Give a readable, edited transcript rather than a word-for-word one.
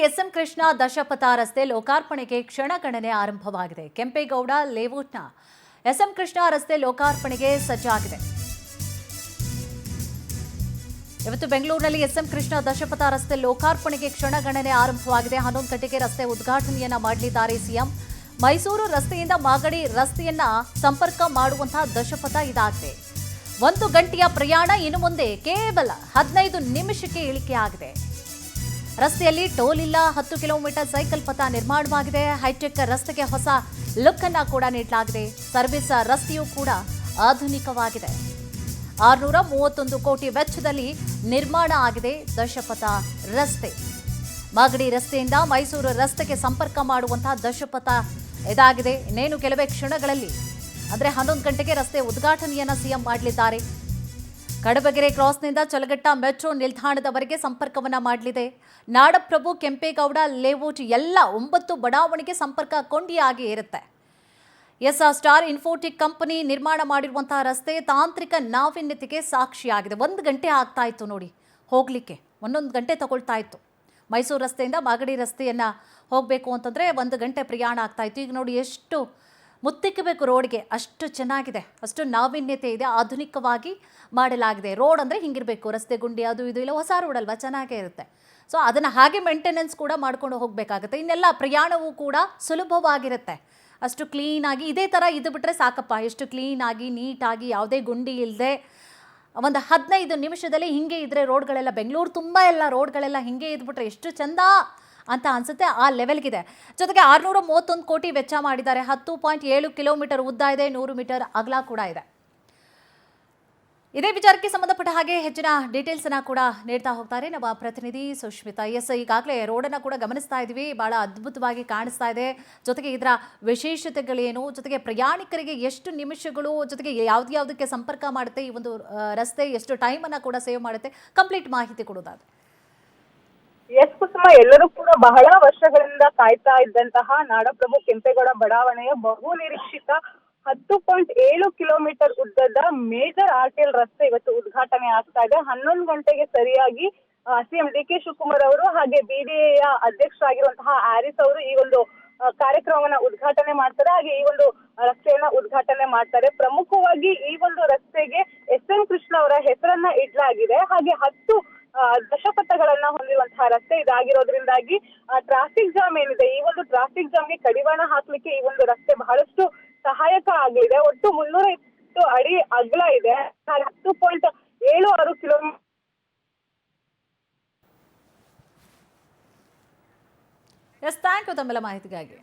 S M Krishna ದಶಪಥ ರಸ್ತೆ ಲೋಕಾರ್ಪಣೆಗೆ ಕ್ಷಣಗಣನೆ ಆರಂಭವಾಗಿದೆ. ಕೆಂಪೇಗೌಡ ಲೇಔಟ್ನ ಎಸ್ಎಂ ಕೃಷ್ಣ ರಸ್ತೆ ಲೋಕಾರ್ಪಣೆಗೆ ಸಜ್ಜಾಗಿದೆ. ಇವತ್ತು ಬೆಂಗಳೂರಿನಲ್ಲಿ ಎಸ್ಎಂ ಕೃಷ್ಣ ದಶಪಥ ರಸ್ತೆ ಲೋಕಾರ್ಪಣೆಗೆ ಕ್ಷಣಗಣನೆ ಆರಂಭವಾಗಿದೆ. 11 ಗಂಟೆಗೆ ರಸ್ತೆ ಉದ್ಘಾಟನೆಯನ್ನ ಮಾಡಲಿದ್ದಾರೆ ಸಿಎಂ. ಮೈಸೂರು ರಸ್ತೆಯಿಂದ ಮಾಗಡಿ ರಸ್ತೆಯನ್ನ ಸಂಪರ್ಕ ಮಾಡುವಂತಹ ದಶಪಥ ಇದಾಗಿದೆ. 1 ಗಂಟೆಯ ಪ್ರಯಾಣ ಇನ್ನು ಮುಂದೆ ಕೇವಲ 15 ನಿಮಿಷಕ್ಕೆ ಇಳಿಕೆಯಾಗಿದೆ. ರಸ್ತೆಯಲ್ಲಿ ಟೋಲ್ ಇಲ್ಲ. 10 ಕಿಲೋಮೀಟರ್ ಸೈಕಲ್ ಪಥ ನಿರ್ಮಾಣವಾಗಿದೆ. ಹೈಟೆಕ್ ರಸ್ತೆಗೆ ಹೊಸ ಲುಕ್ ಅನ್ನ ಕೂಡ ನೀಡಲಾಗಿದೆ. ಸರ್ವಿಸ್ ರಸ್ತೆಯೂ ಕೂಡ ಆಧುನಿಕವಾಗಿದೆ. 631 ಕೋಟಿ ವೆಚ್ಚದಲ್ಲಿ ನಿರ್ಮಾಣ ಆಗಿದೆ ದಶಪಥ ರಸ್ತೆ. ಮಾಗಡಿ ರಸ್ತೆಯಿಂದ ಮೈಸೂರು ರಸ್ತೆಗೆ ಸಂಪರ್ಕ ಮಾಡುವಂತಹ ದಶಪಥ ಇದಾಗಿದೆ. ಇನ್ನೇನು ಕೆಲವೇ ಕ್ಷಣಗಳಲ್ಲಿ ಅಂದರೆ 11 ಗಂಟೆಗೆ ರಸ್ತೆ ಉದ್ಘಾಟನೆಯನ್ನ ಸಿಎಂ ಮಾಡಲಿದ್ದಾರೆ. ಕಡಬಗೆರೆ ಕ್ರಾಸ್ನಿಂದ ಚಲಗಟ್ಟ ಮೆಟ್ರೋ ನಿಲ್ದಾಣದವರೆಗೆ ಸಂಪರ್ಕವನ್ನ ಮಾಡಲಿದೆ. ನಾಡಪ್ರಭು ಕೆಂಪೇಗೌಡ ಲೇಔಟ್ ಎಲ್ಲ 9 ಬಡಾವಣೆಗೆ ಸಂಪರ್ಕ ಕೊಂಡಿಯಾಗಿ ಇರುತ್ತೆ. ಸ್ಟಾರ್ ಇನ್ಫೋಟೆಕ್ ಕಂಪನಿ ನಿರ್ಮಾಣ ಮಾಡಿರುವಂತಹ ರಸ್ತೆ ತಾಂತ್ರಿಕ ನಾವೀನ್ಯತೆಗೆ ಸಾಕ್ಷಿಯಾಗಿದೆ. 1 ಗಂಟೆ ಆಗ್ತಾ ಇತ್ತು ನೋಡಿ ಹೋಗ್ಲಿಕ್ಕೆ, 1 ಗಂಟೆ ತಗೊಳ್ತಾ ಇತ್ತು. ಮೈಸೂರು ರಸ್ತೆಯಿಂದ ಮಾಗಡಿ ರಸ್ತೆಯನ್ನ ಹೋಗಬೇಕು ಅಂತಂದ್ರೆ 1 ಗಂಟೆ ಪ್ರಯಾಣ ಆಗ್ತಾ ಇತ್ತು. ಈಗ ನೋಡಿ ಎಷ್ಟು ಮುತ್ತಿಕ್ಕಬೇಕು ರೋಡ್ಗೆ, ಅಷ್ಟು ಚೆನ್ನಾಗಿದೆ, ಅಷ್ಟು ನಾವೀನ್ಯತೆ ಇದೆ, ಆಧುನಿಕವಾಗಿ ಮಾಡಲಾಗಿದೆ. ರೋಡ್ ಅಂದರೆ ಹಿಂಗಿರಬೇಕು, ರಸ್ತೆ ಗುಂಡಿ ಅದು ಇದು ಇಲ್ಲ, ಹೊಸ ರೋಡ್ ಅಲ್ವಾ, ಚೆನ್ನಾಗೇ ಇರುತ್ತೆ. ಸೊ ಅದನ್ನು ಹಾಗೆ ಮೇಂಟೆನೆನ್ಸ್ ಕೂಡ ಮಾಡ್ಕೊಂಡು ಹೋಗಬೇಕಾಗುತ್ತೆ. ಇನ್ನೆಲ್ಲ ಪ್ರಯಾಣವೂ ಕೂಡ ಸುಲಭವಾಗಿರುತ್ತೆ. ಅಷ್ಟು ಕ್ಲೀನಾಗಿ ಇದೇ ಥರ ಇದು ಬಿಟ್ಟರೆ ಸಾಕಪ್ಪ, ಎಷ್ಟು ಕ್ಲೀನಾಗಿ ನೀಟಾಗಿ ಯಾವುದೇ ಗುಂಡಿ ಇಲ್ಲದೆ ಒಂದು 15 ನಿಮಿಷದಲ್ಲಿ ಹಿಂಗೆ ಇದ್ದರೆ ರೋಡ್ಗಳೆಲ್ಲ, ಬೆಂಗಳೂರು ತುಂಬ ಎಲ್ಲ ರೋಡ್ಗಳೆಲ್ಲ ಹಿಂಗೆ ಇದ್ಬಿಟ್ರೆ ಎಷ್ಟು ಚಂದ ಅಂತ ಅನಿಸುತ್ತೆ. ಆ ಲೆವೆಲ್ಗಿದೆ. ಜೊತೆಗೆ 631 ಕೋಟಿ ವೆಚ್ಚ ಮಾಡಿದ್ದಾರೆ. 10.7 ಕಿಲೋಮೀಟರ್ ಉದ್ದ ಇದೆ, 100 ಮೀಟರ್ ಅಗಲ ಕೂಡ ಇದೆ. ಇದೇ ವಿಚಾರಕ್ಕೆ ಸಂಬಂಧಪಟ್ಟ ಹಾಗೆ ಹೆಚ್ಚಿನ ಡೀಟೇಲ್ಸ್ ಅನ್ನ ಕೂಡ ನೀಡ್ತಾ ಹೋಗ್ತಾರೆ ನಮ್ಮ ಪ್ರತಿನಿಧಿ ಸುಷ್ಮಿತಾ. ಈಗಾಗಲೇ ರೋಡನ್ನು ಕೂಡ ಗಮನಿಸ್ತಾ ಇದ್ವಿ, ಬಹಳ ಅದ್ಭುತವಾಗಿ ಕಾಣಿಸ್ತಾ ಇದೆ. ಜೊತೆಗೆ ಇದರ ವಿಶೇಷತೆಗಳೇನು, ಜೊತೆಗೆ ಪ್ರಯಾಣಿಕರಿಗೆ ಎಷ್ಟು ನಿಮಿಷಗಳು, ಜೊತೆಗೆ ಯಾವುದಕ್ಕೆ ಸಂಪರ್ಕ ಮಾಡುತ್ತೆ ಈ ಒಂದು ರಸ್ತೆ, ಎಷ್ಟು ಟೈಮ್ ಅನ್ನ ಕೂಡ ಸೇವ್ ಮಾಡುತ್ತೆ, ಕಂಪ್ಲೀಟ್ ಮಾಹಿತಿ ಕೊಡೋದಾದ್ರೆ. ಎಸ್ ಕುಸುಮ, ಎಲ್ಲರೂ ಕೂಡ ಬಹಳ ವರ್ಷಗಳಿಂದ ಕಾಯ್ತಾ ಇದ್ದಂತಹ ನಾಡಪ್ರಭು ಕೆಂಪೇಗೌಡ ಬಡಾವಣೆಯ ಬಹು ನಿರೀಕ್ಷಿತ 10.7 ಕಿಲೋಮೀಟರ್ ಉದ್ದದ ಮೇಜರ್ ಆರ್ಟಿಎಲ್ ರಸ್ತೆ ಇವತ್ತು ಉದ್ಘಾಟನೆ ಆಗ್ತಾ ಇದೆ. 11 ಗಂಟೆಗೆ ಸರಿಯಾಗಿ ಸಿಎಂ ಡಿ ಕೆ ಶಿವಕುಮಾರ್ ಅವರು ಹಾಗೆ ಬಿಡಿಎಯ ಅಧ್ಯಕ್ಷರಾಗಿರುವಂತಹ ಆರಿಸ್ ಅವರು ಈ ಒಂದು ಕಾರ್ಯಕ್ರಮವನ್ನ ಉದ್ಘಾಟನೆ ಮಾಡ್ತಾರೆ. ಹಾಗೆ ಈ ಒಂದು ರಸ್ತೆಯನ್ನ ಉದ್ಘಾಟನೆ ಮಾಡ್ತಾರೆ. ಪ್ರಮುಖವಾಗಿ ಈ ಒಂದು ರಸ್ತೆಗೆ ಎಸ್ಎಂ ಕೃಷ್ಣ ಅವರ ಹೆಸರನ್ನ ಇಡಲಾಗಿದೆ. ಹಾಗೆ 10 ದಶಪಥಗಳನ್ನ ಹೊಂದಿರುವಂತಹ ರಸ್ತೆ ಇದಾಗಿರೋದ್ರಿಂದಾಗಿ ಟ್ರಾಫಿಕ್ ಜಾಮ್ ಏನಿದೆ, ಈ ಒಂದು ಟ್ರಾಫಿಕ್ ಜಾಮ್ಗೆ ಕಡಿವಾಣ ಹಾಕ್ಲಿಕ್ಕೆ ಈ ಒಂದು ರಸ್ತೆ ಬಹಳಷ್ಟು ಸಹಾಯಕ ಆಗಲಿದೆ. ಒಟ್ಟು 320 ಅಡಿ ಅಗಲ ಇದೆ. 10.76 ಕಿಲೋಮೀಟರ್. ಥ್ಯಾಂಕ್ ಯು ತಮ್ಮೆಲ್ಲ ಮಾಹಿತಿಗಾಗಿ.